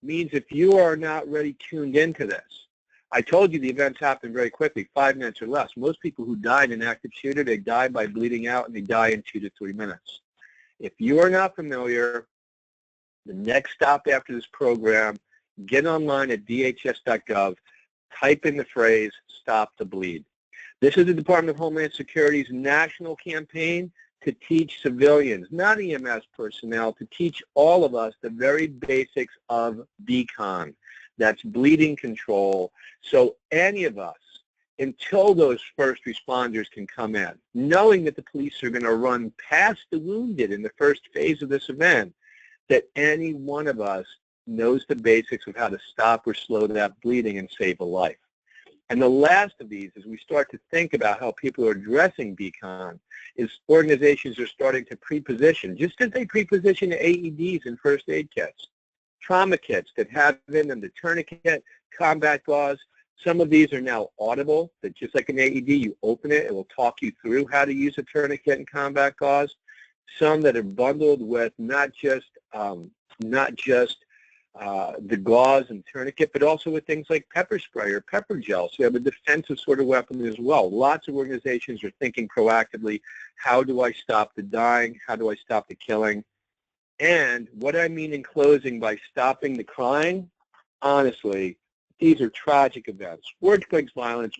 means if you are not really tuned into this, I told you the events happen very quickly, 5 minutes or less. Most people who die in an active shooter, they die by bleeding out, and they die in 2 to 3 minutes. If you are not familiar, the next stop after this program, get online at dhs.gov, type in the phrase, stop the bleed. This is the Department of Homeland Security's national campaign to teach civilians, not EMS personnel, to teach all of us the very basics of BCON. That's bleeding control. So any of us, until those first responders can come in, knowing that the police are going to run past the wounded in the first phase of this event, that any one of us knows the basics of how to stop or slow that bleeding and save a life. And the last of these, as we start to think about how people are addressing BCON, is organizations are starting to pre-position, just as they pre-position AEDs and first aid kits, trauma kits that have in them the tourniquet, combat gauze. Some of these are now audible, that just like an AED, you open it, it will talk you through how to use a tourniquet and combat gauze. Some that are bundled with not just the gauze and tourniquet, but also with things like pepper spray or pepper gel. So you have a defensive sort of weapon as well. Lots of organizations are thinking proactively, how do I stop the dying? How do I stop the killing? And what I mean in closing by stopping the crying, honestly, these are tragic events. Workplace violence,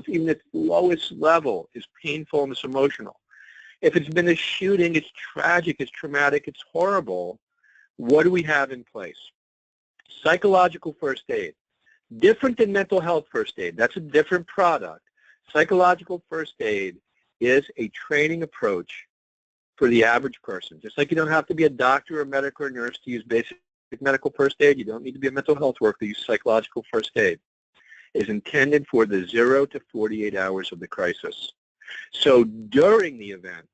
even at the lowest level, is painful and it's emotional. If it's been a shooting, it's tragic, it's traumatic, it's horrible. What do we have in place? Psychological first aid. Different than mental health first aid. That's a different product. Psychological first aid is a training approach for the average person. Just like you don't have to be a doctor or medic or nurse to use basic medical first aid, you don't need to be a mental health worker to use psychological first aid. It is intended for the 0 to 48 hours of the crisis. So during the event,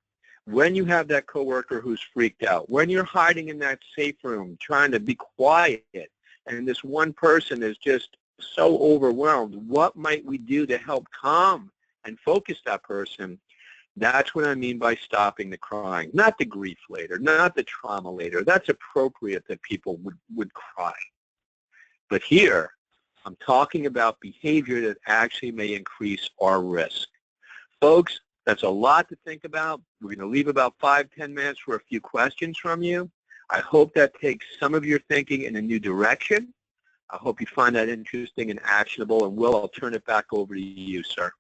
when you have that coworker who's freaked out, when you're hiding in that safe room trying to be quiet, and this one person is just so overwhelmed, what might we do to help calm and focus that person? That's what I mean by stopping the crying. Not the grief later, not the trauma later. That's appropriate that people would cry. But here, I'm talking about behavior that actually may increase our risk. Folks, that's a lot to think about. We're going to leave about 5-10 minutes for a few questions from you. I hope that takes some of your thinking in a new direction. I hope you find that interesting and actionable. And Will, I'll turn it back over to you, sir.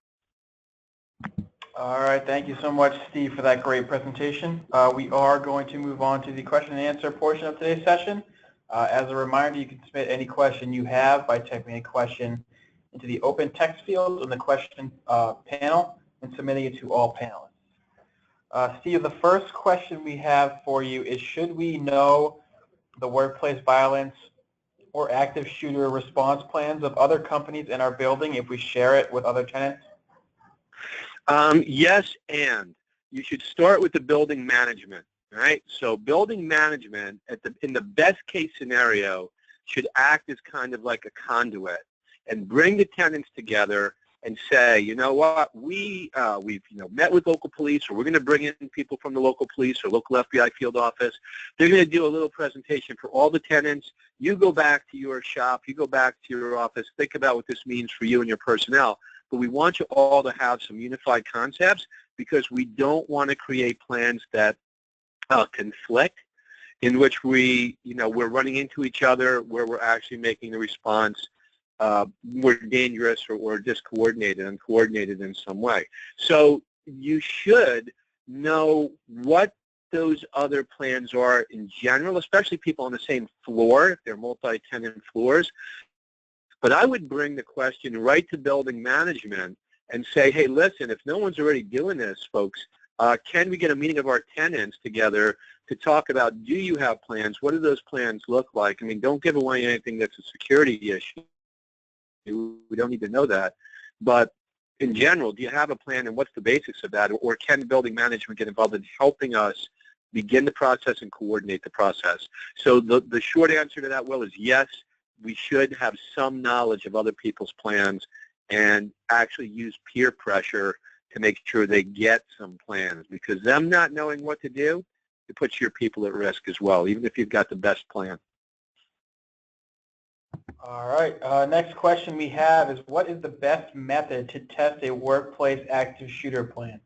All right, thank you so much, Steve, for that great presentation. We are going to move on to the question and answer portion of today's session. As a reminder, you can submit any question you have by typing a question into the open text field in the question panel and submitting it to all panelists. Steve, the first question we have for you is, should we know the workplace violence or active shooter response plans of other companies in our building if we share it with other tenants? Yes, and you should start with the building management, right? So building management, in the best case scenario, should act as kind of like a conduit and bring the tenants together and say, you know what, we've met with local police, or we're going to bring in people from the local police or local FBI field office. They're going to do a little presentation for all the tenants. You go back to your shop, you go back to your office, think about what this means for you and your personnel. But we want you all to have some unified concepts, because we don't want to create plans that conflict, in which we're running into each other, where we're actually making the response more dangerous or discoordinated, uncoordinated in some way. So you should know what those other plans are in general, especially people on the same floor, if they're multi-tenant floors. But I would bring the question right to building management and say, hey, listen, if no one's already doing this, folks, can we get a meeting of our tenants together to talk about, do you have plans? What do those plans look like? I mean, don't give away anything that's a security issue. We don't need to know that. But in general, do you have a plan, and what's the basics of that? Or can building management get involved in helping us begin the process and coordinate the process? So the short answer to that, Will, is yes, we should have some knowledge of other people's plans and actually use peer pressure to make sure they get some plans, because them not knowing what to do, it puts your people at risk as well, even if you've got the best plan. All right. Next question we have is, what is the best method to test a workplace active shooter plan?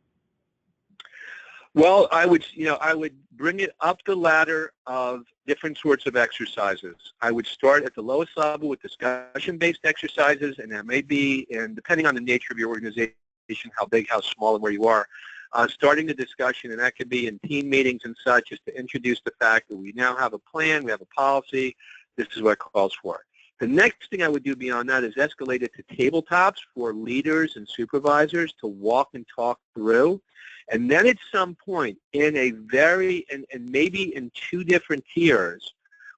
Well, I would bring it up the ladder of different sorts of exercises. I would start at the lowest level with discussion-based exercises, and that may be, and depending on the nature of your organization, how big, how small, and where you are, starting the discussion, and that could be in team meetings and such, is to introduce the fact that we now have a plan, we have a policy, this is what it calls for. The next thing I would do beyond that is escalate it to tabletops for leaders and supervisors to walk and talk through. And then at some point, in a and maybe in two different tiers,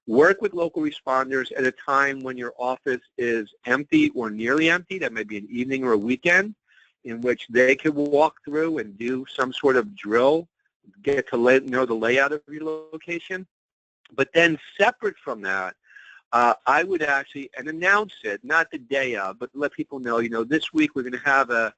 work with local responders at a time when your office is empty or nearly empty. That may be an evening or a weekend, in which they could walk through and do some sort of drill, get to know the layout of your location. But then separate from that, I would actually, and announce it, not the day of, but let people know, this week we're going to have a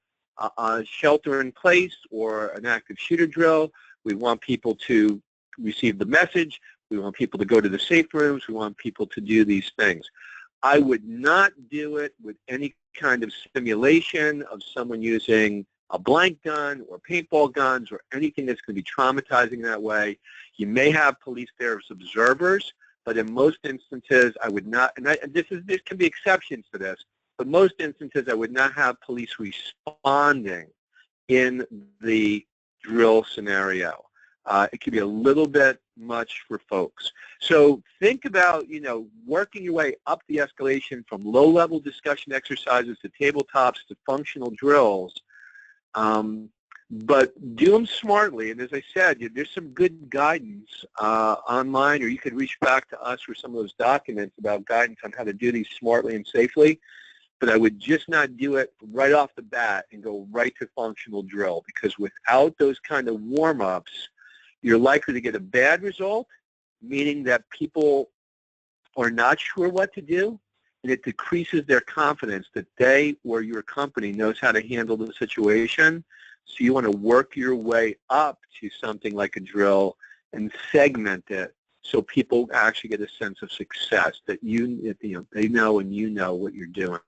shelter in place or an active shooter drill. We want people to receive the message. We want people to go to the safe rooms. We want people to do these things. I would not do it with any kind of simulation of someone using a blank gun or paintball guns or anything that's going to be traumatizing that way. You may have police there as observers, but in most instances, I would not, and there can be exceptions to this, but most instances I would not have police responding in the drill scenario. It could be a little bit much for folks. So think about, working your way up the escalation from low-level discussion exercises to tabletops to functional drills. But do them smartly. And as I said, there's some good guidance online, or you could reach back to us for some of those documents about guidance on how to do these smartly and safely. But I would just not do it right off the bat and go right to functional drill, because without those kind of warm-ups, you're likely to get a bad result, meaning that people are not sure what to do, and it decreases their confidence that they or your company knows how to handle the situation. So you want to work your way up to something like a drill and segment it so people actually get a sense of success, that they know and you know what you're doing.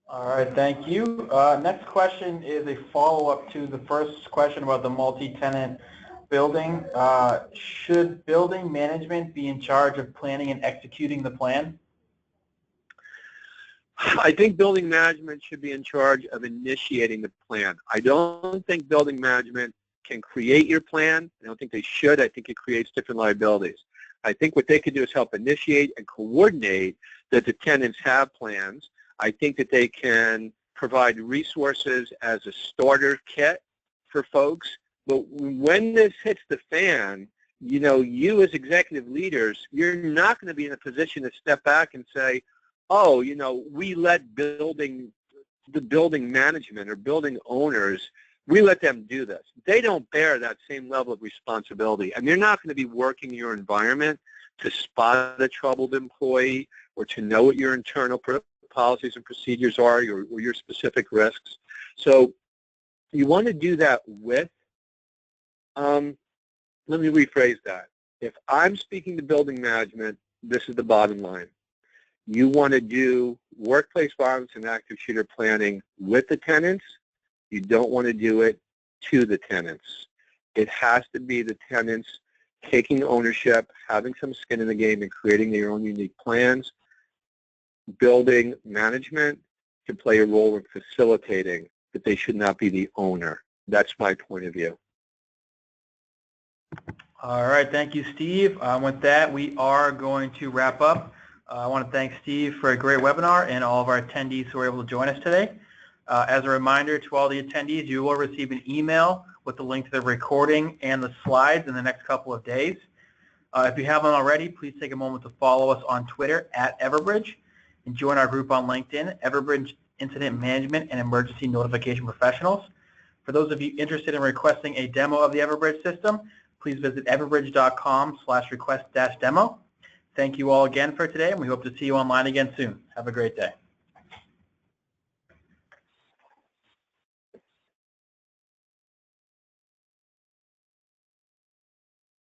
All right, thank you. Next question is a follow-up to the first question about the multi-tenant building. Should building management be in charge of planning and executing the plan? I think building management should be in charge of initiating the plan. I don't think building management can create your plan. I don't think they should. I think it creates different liabilities. I think what they can do is help initiate and coordinate that the tenants have plans. I think that they can provide resources as a starter kit for folks. But when this hits the fan, you know, you as executive leaders, you're not going to be in a position to step back and say, oh, you know, we let the building management or building owners, we let them do this. They don't bear that same level of responsibility, and they're not going to be working in your environment to spot a troubled employee or to know what your internal policies and procedures are or your specific risks. So you want to do that with, let me rephrase that. If I'm speaking to building management, this is the bottom line. You want to do workplace violence and active shooter planning with the tenants. You don't want to do it to the tenants. It has to be the tenants taking ownership, having some skin in the game, and creating their own unique plans. Building management can play a role in facilitating, but they should not be the owner. That's my point of view. All right, thank you, Steve. With that, we are going to wrap up. I want to thank Steve for a great webinar and all of our attendees who were able to join us today. As a reminder to all the attendees, you will receive an email with the link to the recording and the slides in the next couple of days. If you haven't already, please take a moment to follow us on Twitter @Everbridge and join our group on LinkedIn, Everbridge Incident Management and Emergency Notification Professionals. For those of you interested in requesting a demo of the Everbridge system, please visit everbridge.com/request-demo. Thank you all again for today, and we hope to see you online again soon. Have a great day.